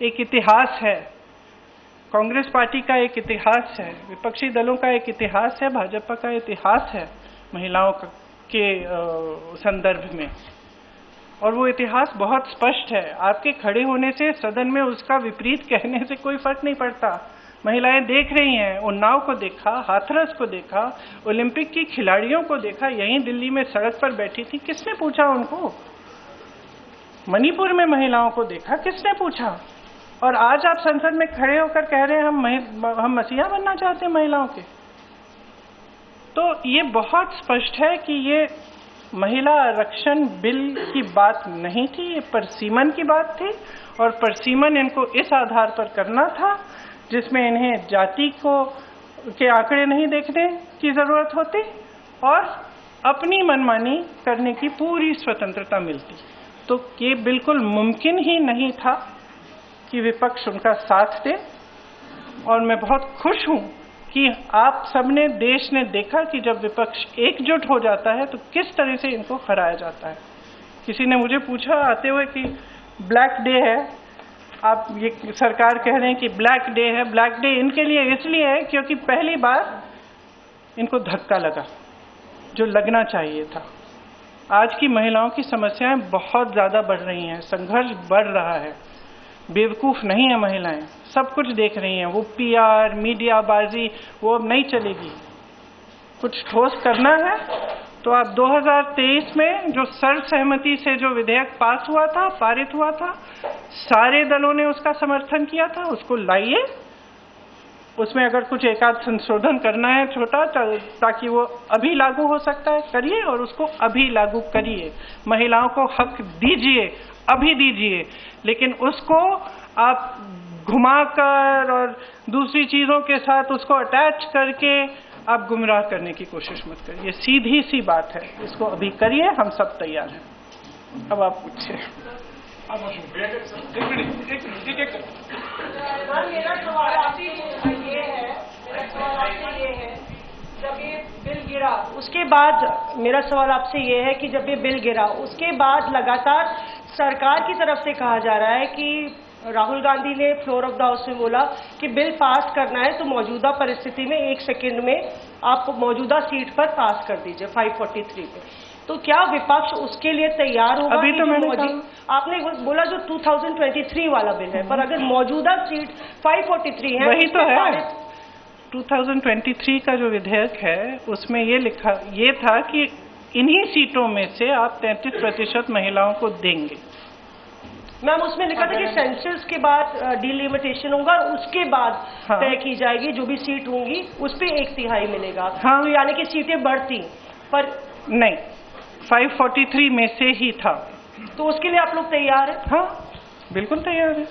एक इतिहास है, कांग्रेस पार्टी का एक इतिहास है, विपक्षी दलों का एक इतिहास है, भाजपा का इतिहास है महिलाओं के संदर्भ में, और वो इतिहास बहुत स्पष्ट है। आपके खड़े होने से सदन में उसका विपरीत कहने से कोई फर्क नहीं पड़ता। महिलाएं देख रही हैं, उन्नाव को देखा, हाथरस को देखा, ओलंपिक की खिलाड़ियों को देखा, यहीं दिल्ली में सड़क पर बैठी थी, किसने पूछा उनको? मणिपुर में महिलाओं को देखा, किसने पूछा? और आज आप संसद में खड़े होकर कह रहे हैं हम मसीहा बनना चाहते हैं महिलाओं के। तो ये बहुत स्पष्ट है कि ये महिला आरक्षण बिल की बात नहीं थी, ये परसीमन की बात थी, और परसीमन इनको इस आधार पर करना था जिसमें इन्हें जाति के आंकड़े नहीं देखने की जरूरत होती और अपनी मनमानी करने की पूरी स्वतंत्रता मिलती। तो ये बिल्कुल मुमकिन ही नहीं था कि विपक्ष उनका साथ दे, और मैं बहुत खुश हूं कि आप सबने, देश ने देखा कि जब विपक्ष एकजुट हो जाता है तो किस तरह से इनको हराया जाता है। किसी ने मुझे पूछा आते हुए कि ब्लैक डे है, आप ये सरकार कह रहे हैं कि ब्लैक डे है। ब्लैक डे इनके लिए इसलिए है क्योंकि पहली बार इनको धक्का लगा जो लगना चाहिए था। आज की महिलाओं की समस्याएं बहुत ज़्यादा बढ़ रही हैं, संघर्ष बढ़ रहा है, बेवकूफ़ नहीं है महिलाएं, सब कुछ देख रही हैं। वो पीआर, मीडियाबाजी वो अब नहीं चलेगी। कुछ ठोस करना है तो आप 2023 में जो सर्वसहमति से जो विधेयक पास हुआ था, पारित हुआ था, सारे दलों ने उसका समर्थन किया था, उसको लाइए। उसमें अगर कुछ एकाध संशोधन करना है छोटा, ताकि वो अभी लागू हो सकता है, करिए, और उसको अभी लागू करिए। महिलाओं को हक दीजिए, अभी दीजिए, लेकिन उसको आप घुमाकर और दूसरी चीज़ों के साथ उसको अटैच करके आप गुमराह करने की कोशिश मत करिए। ये सीधी सी बात है, इसको अभी करिए, हम सब तैयार हैं। अब आप पूछिए। मेरा सवाल आपसे ये है, जब ये बिल गिरा उसके बाद, मेरा सवाल आपसे ये है कि जब ये बिल गिरा उसके बाद लगातार सरकार की तरफ से कहा जा रहा है कि राहुल गांधी ने फ्लोर ऑफ द हाउस में बोला कि बिल पास करना है तो मौजूदा परिस्थिति में 1 सेकंड में आप मौजूदा सीट पर पास कर दीजिए 543 पे। तो क्या विपक्ष उसके लिए तैयार होगा? अभी तो मैंने आपने बोला जो 2023 वाला बिल है, पर अगर मौजूदा सीट 543 है, वही तो है। 2023 का जो विधेयक है उसमें ये था कि इन्हीं सीटों में से आप 33% महिलाओं को देंगे। मैम उसमें लिखा था कि सेंसस के बाद डिलिमिटेशन होगा और उसके बाद तय की जाएगी, जो भी सीट होंगी उस पे 1/3 मिलेगा। हाँ, तो यानी कि सीटें बढ़ती, पर नहीं, 543 में से ही था। तो उसके लिए आप लोग तैयार हैं? हाँ, बिल्कुल तैयार है।